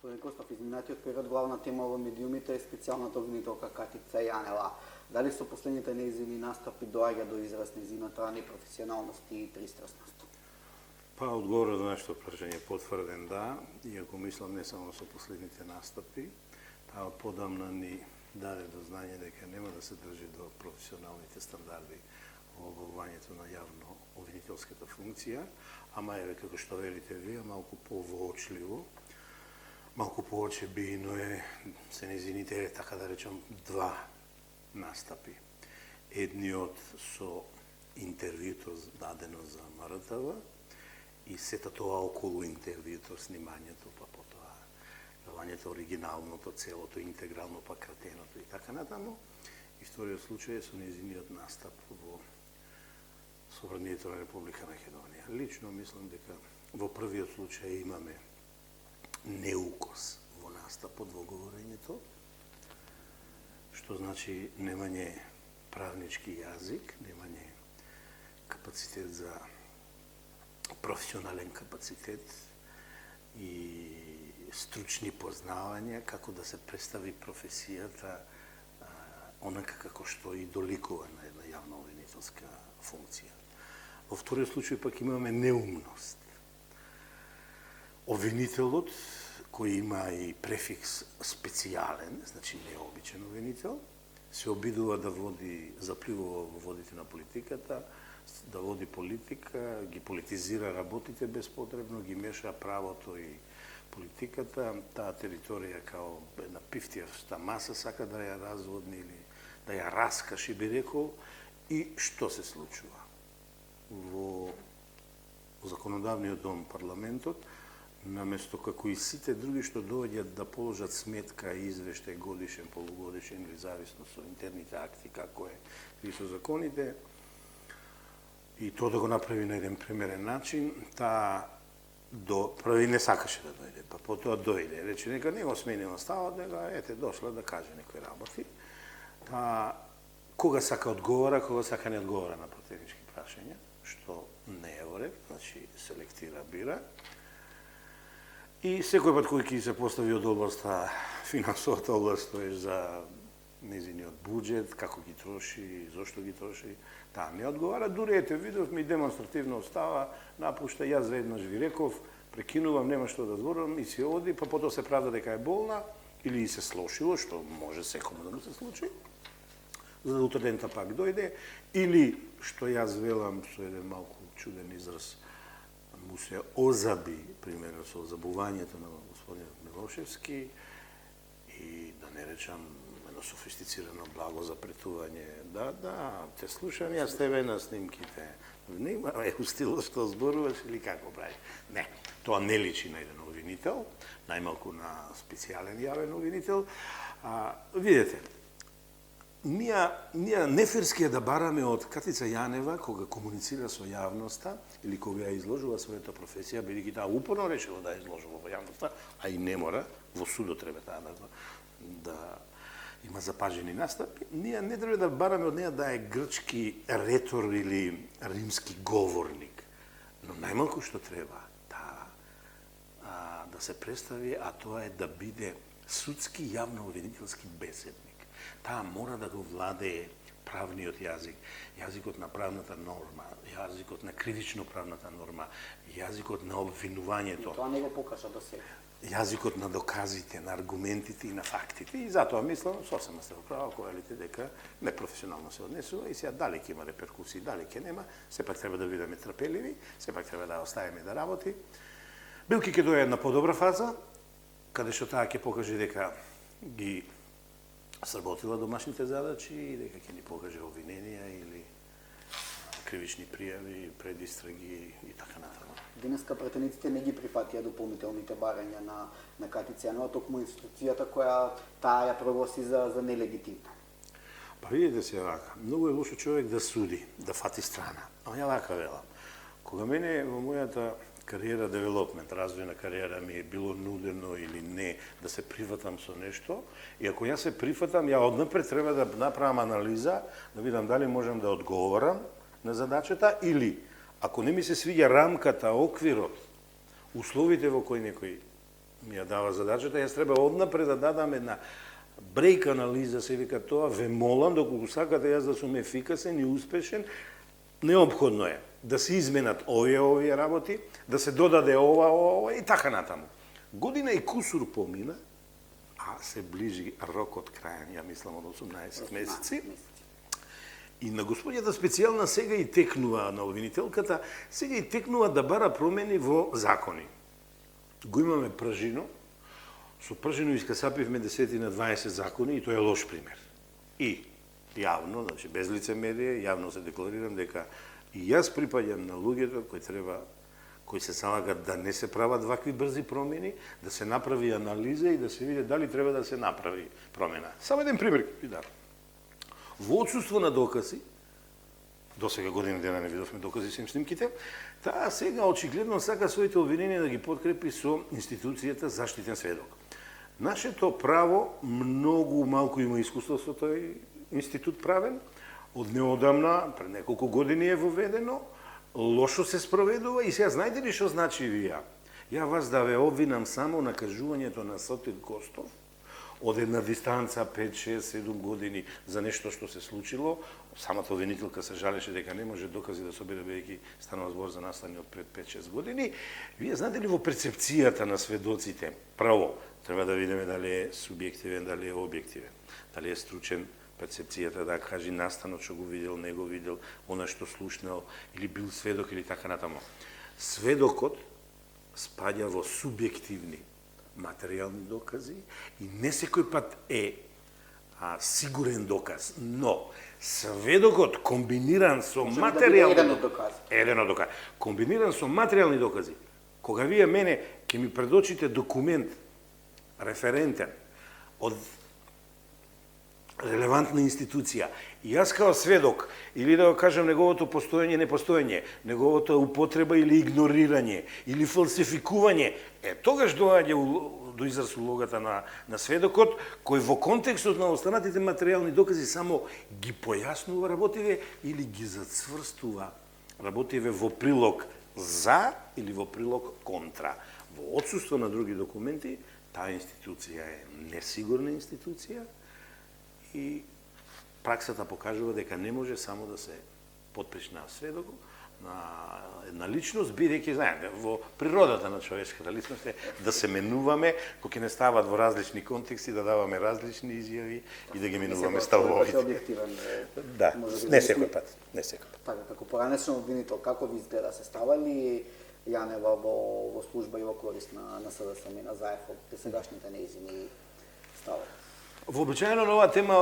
Господин Костов, изминатиот период главна тема во медиумите е специјалната обвинителка Катица Јанева. Дали со последните нејзини настапи доаѓа до израз нејзината непрофесионалност и пристрасност? Па, одговор на нашето прашање потврден да, иако мислам не само со последните настапи, таа подамна ни даде до знање дека нема да се држи до професионалните стандарди во обавувањето на јавно обвинителската функција, ама еве како што велите вие, малку повоочливо, малку поочебино се нејзините, така да речам, два настапи. Едниот со интервјуто дадено за МРТВ и сета тоа околу интервјуто, снимањето, па потоа давањето оригиналното, целото, интегрално, па кратеното и така натаму. И вториот случај е со нејзиниот настап во Собранието на Република Македонија. Лично мислам дека во првиот случај имаме неукос во настапот, во говорењето, што значи немање правнички јазик, немање капацитет за професионален капацитет и стручни познавања како да се представи професијата онака како што и доликува на една јавна обвинителска функција. Во вториот случај пак имаме неумност. Обвинителот, кој има и префикс специјален, значи необичен обвинител, се обидува да води, запливува во водите на политиката, да води политика, ги политизира работите безпотребно, ги меша правото и политиката, таа територија као една пифтијавста маса сака да ја разводни или да ја раскаши, би рекол, и што се случува? Во законодавниот дом, парламентот, наместо како и сите други што доаѓаат да положат сметка и извештај годишен, полугодишен или зависно со интерните акти како е или со законите, и тоа да го направи на еден примерен начин, таа први не сакаше да дојде, па потоа дојде. Рече, нека не го сменила ставот, нека ете дошла да каже некои работи. Кога сака одговора, кога сака не одговора на противнички прашања, што не е во ред, значи селектира, бира. И секој пат кој ќе се постави од областа, финансовата област, тоа е за незиниот буџет, како ги троши, зошто ги троши, таа не одговара. Дури ете видов ми демонстративно остава, напушта, јас веднаш ви реков, прекинувам, нема што да зборувам и си оди, па потоа се правда дека е болна или и се слошило, што може секому да му се случи, за да утредента пак дојде, или што јас велам со еден малку чуден израз, му се озаби, примерно со озабувањето на господин Милошевски и да не речам едно софистицирано благо за претување. Да, те слушам јас тебе на снимките. Нема е у стилот што зборуваш или како прави. Не, тоа не личи на еден обвинител, најмалку на специјален јавен обвинител. Видете, ние неферски е да бараме од Катица Јанева, кога комуницира со јавноста, или кога ја изложува својата професија, бидејќи таа упорно решила да ја изложува во јавноста, а и не мора, во судот треба таа да има запажени настапи, ние не треба да бараме од неја да е грчки ретор или римски говорник. Но најмалку што треба да се представи, а тоа е да биде судски јавно-обвинителски беседник. Таа мора да го владее правниот јазик, јазикот на правната норма, јазикот на кривично-правната норма, јазикот на обвинувањето. Тоа не го покажа до сега. Јазикот на доказите, на аргументите и на фактите. И затоа мислам, сосема сте во право, која велите дека непрофесионално се однесува и сега дали ќе има реперкусии, дали ќе нема, сепак треба да бидеме трпеливи, сепак треба да оставиме да работи. Билки ќе дојде една подобра фаза, каде што таа ќе покаже дека ги сработила домашните задачи и дека ќе ни покаже обвиненија или кривични пријави, предистраги и така натаму. Денеска претениците не ги прифатија дополнителните барања на Катица Јанева, токму институцијата која таа ја прогласи за нелегитимна. Па видите се вака, многу е лошо човек да суди, да фати страна. А ја вака велам. Кога мене во мојата кариера, девелопмент, развојна кариера ми е било нудено или не да се прифатам со нешто, и ако јас се прифатам, ја однапред треба да направам анализа, да видам дали можам да одговорам на задачата или ако не ми се свиѓа рамката, оквирот, условите во кои некој ми ја дава задачата, јас треба однапред да дадам една брейк анализа, се вика тоа, ве молам, доколку сакате јас да сум ефикасен и успешен, неопходно е да се изменат овие работи, да се додаде ова и така натаму. Година и кусур помина, а се ближи рокот крајен, ја мислам од 18 месеци. И на господјата специјална сега и текнува, на обвинителката, сега и текнува да бара промени во закони. Го имаме пражино, со пражино искасапивме 10 на 20 закони и тоа е лош пример. И јавно, значи без лицемерие, јавно се декларирам дека и јас припаѓам на луѓето кои се залагат да не се прават вакви брзи промени, да се направи анализа и да се види дали треба да се направи промена. Само еден пример ќе ви дам. Во отсуство на докази, до сега година дена не видовме докази со снимките, таа сега очигледно сака своите обвиненија да ги подкрепи со институцијата заштитен сведок. Нашето право многу малку има искуство со тој институт правен, од неодамна, пред неколку години е воведено, лошо се спроведува и сега знаете ли што значи вија? Ја вас да ве обвинам само на кажувањето на Сотир Костов, од една дистанца 5, 6, 7 години за нешто што се случило, самата обвинителка се жалеше дека не може докази да собере бидејќи станува збор за настани од пред 5-6 години. Вие знаете ли во перцепцијата на сведоците, право, треба да видиме дали е субјективен, дали е објективен, дали е стручен, перцепцијата да кажи настанот што го видел, не го видел, она што слушнал или бил сведок или така натаму. Сведокот спаѓа во субјективни материјални докази и не секој пат е сигурен доказ, но сведокот комбиниран со материјални докази, комбиниран со материјални докази, кога вие мене ќе ми предочите документ референтен од релевантна институција и јас као сведок или да го кажам неговото постоење, непостоење, неговото употреба или игнорирање или фалсификување, тогаш доаѓа до израз улогата на сведокот, кој во контекстот на останатите материјални докази само ги појаснува работиве или ги зацврстува работиве во прилог за или во прилог контра. Во отсуство на други документи, таа институција е несигурна институција, и праксата покажува дека не може само да се потпиши на сведок, на една личност, бидејќи, знаете, во природата на човечката личност е да се менуваме, кога ќе не стават во различни контексти, да даваме различни изјави и да ги менуваме ставовите. Да, не секој пат. Така, како поранешен обвинител, како ви изгледа? Се става ли Јанева во служба и во корист на СДСМ и на Заев од досегашните нејзини ставови? Вообичаено на оваа тема,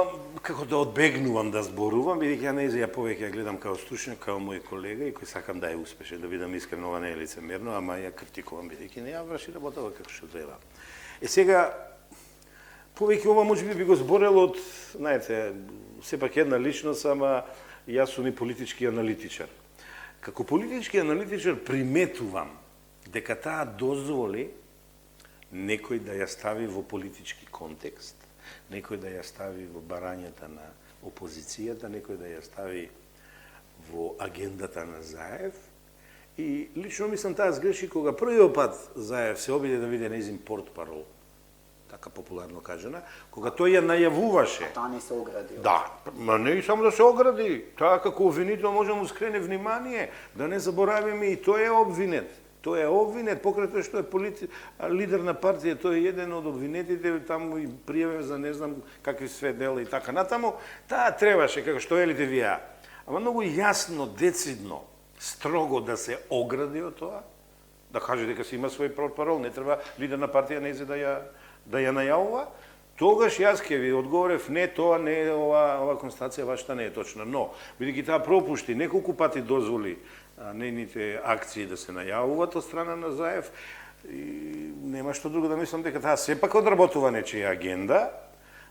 како да одбегнувам да зборувам, бидејќи ја повеќе ја гледам као стручник, као мој колега и кој сакам да ја успеше, да бидам искрен, ова не е лицемерно, ама ја критикувам бидејќи не ја врши работава како што треба. Сега, повеќе ова можеби би го зборел од, знаете, сепак една личност, ама јас сум и политички аналитичар. Како политички аналитичар приметувам дека таа дозволи некој да ја стави во политички контекст, некој да ја стави во барањата на опозицијата, некој да ја стави во агендата на Заев. И лично мислам таа сгреши кога првиот пат Заев се обиде да биде нејзин портпарол, така популарно кажана, кога тој ја најавуваше. Таа не се огради. Да, ма не и само да се огради, таа како обвинител може да му скрене внимание, да не заборавиме и тој е обвинет. Тој е обвинет, покрај тоа што е лидер на партија, тој е еден од обвинетите, таму и пријавен за не знам какви све дела и така натаму. Таа требаше, како што елите вие, ама многу јасно, децидно, строго да се огради од тоа, да каже дека си има свој портпарол, не треба лидер на партија нејзе да ја најавува, тогаш јас ќе ви одговорев, не, тоа не е ова констатација вашата не е точна, но бидејќи таа пропушти неколку пати дозволи нејните акции да се најавуваат од страна на Заев, и нема што друго да мислам дека таа сепак одработува нечија агенда,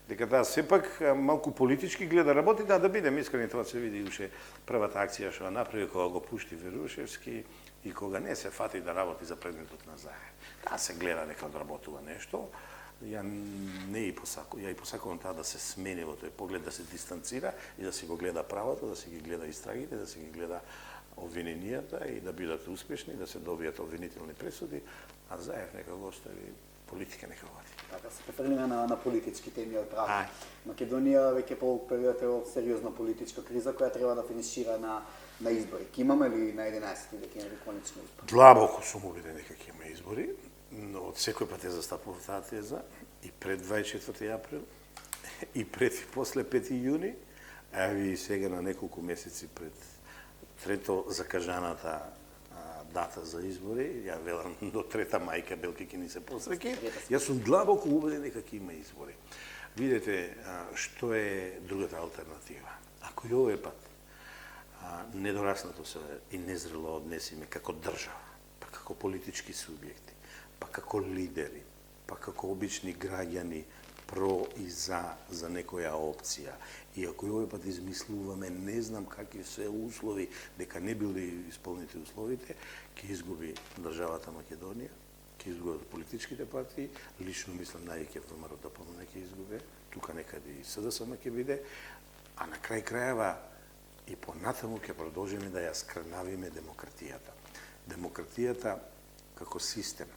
дека таа сепак малку политички гледа работи, да бидем искрени, тоа се види уште првата акција што направи кога го пушти Верушевски и кога не се фати да работи за предметот на Заев. Таа се гледа дека одработува нешто. Ја и посакувам таа да се смени во тој поглед, да се дистанцира и да си го гледа правото, да си ги гледа истрагите, да си ги гледа обвиненијата и да бидат успешни, да се добијат обвинителни пресуди, а Заев нека го остави политика нека води. Така, се префрлиме на политички теми од прав. Ај. Македонија веќе по период е во сериозна политичка криза која треба да финишира на избори. Ке имаме ли на 11 декември конечни избори? Длабоко сум убеден дека ќе има избори, но од секој пат ја застапував таа теза и пред 24 април, и пред и после 5 јуни, а и сега на неколку месеци пред трето закажаната дата за избори, ја велам до 3 мајка белки ќе ни се посреќи, јас сум длабоко убеден дека ќе има избори. Видете што е другата алтернатива. Ако и овој пат недораснато се и незрело однесиме како држава, па како политички субјекти, па како лидери, па како обични граѓани про и за некоја опција. И ако и овој пат измислуваме, не знам какви се услови, дека не били исполнети условите, ќе изгуби државата Македонија, ќе изгубат политичките партии, лично мислам највеќе ВМРО ДПМН ќе изгубе, тука некаде и СДСМ ќе биде, а на крај крајава и понатаму ќе продолжиме да ја скрнавиме демократијата. Демократијата како систем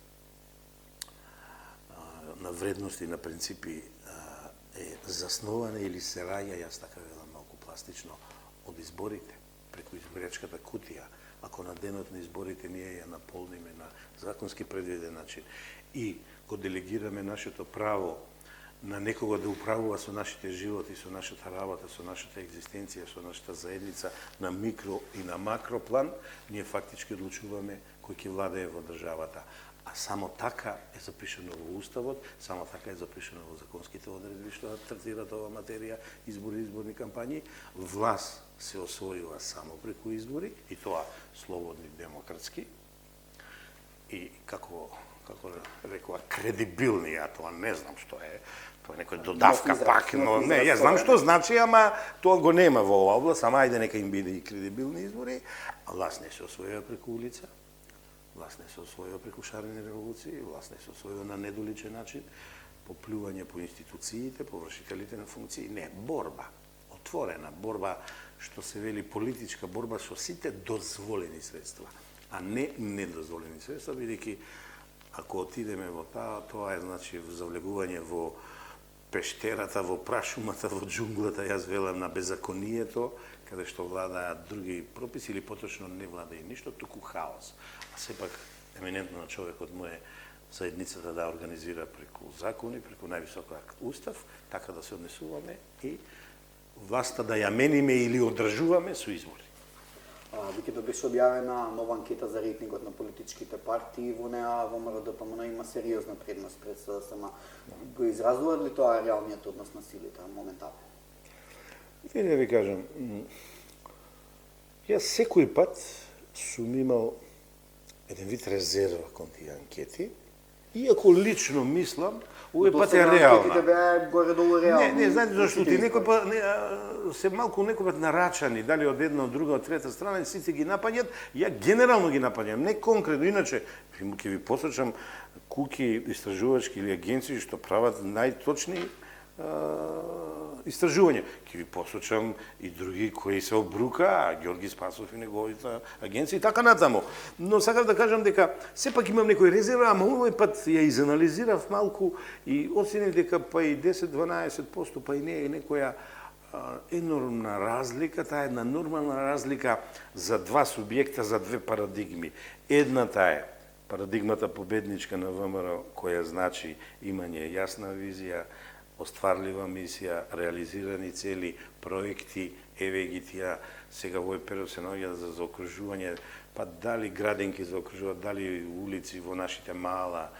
на вредности и на принципи е заснувана или се раѓа, јас така велам малку пластично, од изборите, преку изборачката кутија. Ако на денот на изборите ние ја наполниме на законски предвиден начин и го делегираме нашето право на некого да управува со нашите животи, со нашата работа, со нашата екзистенција, со нашата заедница на микро и на макро план, ние фактички одлучуваме кој ќе владее во државата. А само така е запишено во Уставот, само така е запишено во законските одредби што третираат ова материја, избори, изборни кампањи. Власт се освојува само преку избори, и тоа слободни, демократски. И како рекува, кредибилни, а тоа не знам што е, тоа е некој додавка пак, но не, јас знам што значи, ама тоа го нема во оваа област, ама ајде нека им биде и кредибилни избори, а власт не се освојува преку улица. Власт не се освојува преку шарени револуции, власт не се освојува на недоличен начин, поплювање по институциите, по вршителите на функции. Не, борба, отворена борба, што се вели политичка борба со сите дозволени средства, а не недозволени средства, бидејќи ако отидеме во тоа е значи завлегување во пештерата, во прашумата, во џунглата, јас велам на беззаконието, каде што владаат други прописи или поточно не владае ништо, туку хаос. А сепак еминентно на човекот му е заедницата да организира преку закони, преку највисок акт устав, така да се однесуваме и власта да ја мениме или одржуваме со избори. Веќе да беше објавена нова анкета за рейтингот на политичките партии, во неа ВМРО ДПМН има сериозна предност пред СДСМ. Го изразува ли тоа реалниот однос на силите моментално? И да ви кажам, јас секој пат сум имал еден вид резерва кон тие анкети, иако лично мислам, овој пат е реална. Анкетите беа горе-долу реални. Не, знаете зашто ти некој пат се малку некој пат нарачани, дали од една, од друга, од трета страна, и сите ги напаѓаат, ја генерално ги напаѓам, не конкретно, иначе ќе ви посочам куки истражувачки или агенции што прават најточни истражувања. Ќе ви посочам и други кои се обрука, Ѓорги Спасов и неговите агенции и така натаму. Но сакав да кажам дека сепак имам некој резерва, ама овој пат ја изанализирав малку и оценив дека па и 10-12%, па и не е некоја енормна разлика, таа е една нормална разлика за два субјекта, за две парадигми. Едната е парадигмата победничка на ВМРО, која значи имање јасна визија, остварлива мисија, реализирани цели, проекти, еве ги тие сега во овој период се наоѓаат за заокружување, па дали градинки заокружуваат, дали улици во нашите мала,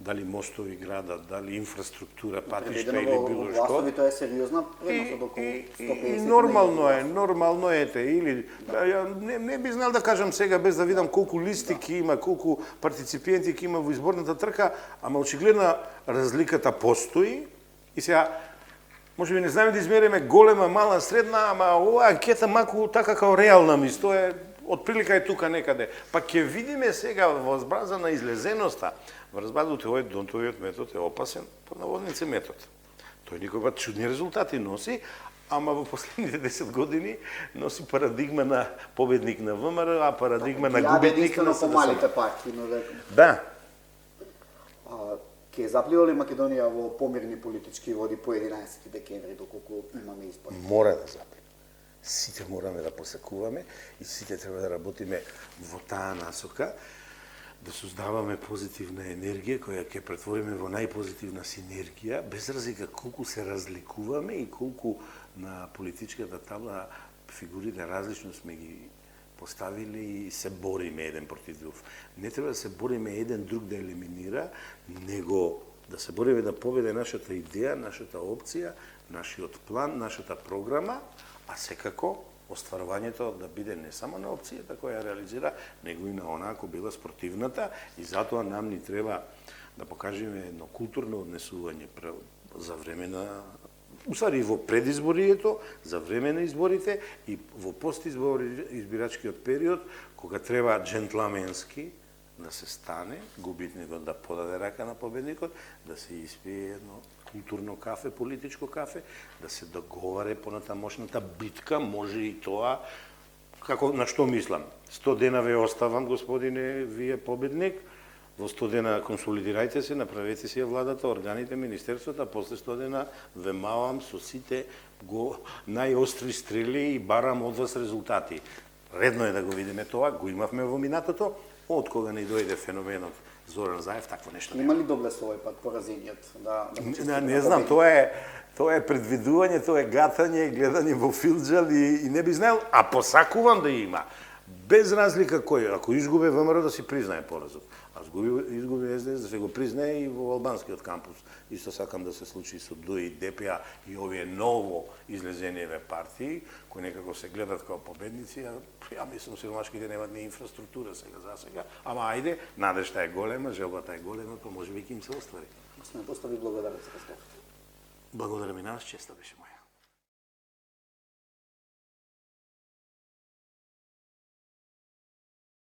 дали мостови града, дали инфраструктура, патишта или било што. Властови тоа е сериозна предност од околу 150. Нормално е те, или не би знал да кажам сега без да видам колку листи ќе има, колку партиципиенти ќе има во изборната трка, ама очигледно разликата постои. И сега, може би не знаеме да измериме голема, мала, средна, ама оваа анкета малку така као реална мис, тоа е, отприлика е тука некаде. Па ќе видиме сега во база на излезеноста, во разбадите овој Донтовиот метод е опасен, под наводници метод. Тој никој пат чудни резултати носи, ама во последните 10 години носи парадигма на победник на ВМРО, а парадигма на губитник на СДСМ. Помалите партии, но Да. Ке Ке заплива ли Македонија во помирни политички води по 11 декември, доколку имаме избори? Мора да заплива. Сите мораме да посекуваме и сите треба да работиме во таа насока, да создаваме позитивна енергија која ќе претвориме во најпозитивна синергија, без разлика колку се разликуваме и колку на политичката табла фигурите различно сме ги поставили и се бориме еден против друг. Не треба да се бориме еден друг да елиминира, него да се бориме да победе нашата идеја, нашата опција, нашиот план, нашата програма, а секако остварувањето да биде не само на опцијата која реализира, него и на онаа која била спротивната, и затоа нам ни треба да покажеме едно културно однесување за време на усари во предизборието, за време на изборите и во постизбирачкиот период, кога треба джентламенски да се стане, губитникот да подаде рака на победникот, да се испие едно културно кафе, политичко кафе, да се договаре понатамошната битка, може и тоа, како на што мислам. 100 дена ве оставам, господине, вие победник, во 100 дена консолидирајте се, направете си ја владата, органите, министерството, а после 100 дена ве мавам со сите најостри стрели и барам од вас резултати. Редно е да го видиме тоа, го имавме во минатото, од кога не дојде феноменот Зоран Заев, такво нешто Има ли доблес овој пат поразениот? Не знам, тоа е предвидување, тоа е гатање, гледање во филџал и не би знаел, а посакувам да има. Без разлика кој, ако изгубе ВМРО да си признае поразот, а изгуби СДС да се го признае и во албанскиот кампус. Исто сакам да се случи со ДУИ, ДПА и овие ново излезениеве партии, кои некако се гледат како победници, ја мислам сиромашките немаат ни инфраструктура за сега, ама ајде, надежта е голема, желбата е голема, па може би ќе им се оствари. Сме постави благодарен за разговор. Благодарам и нас, честа беше моја.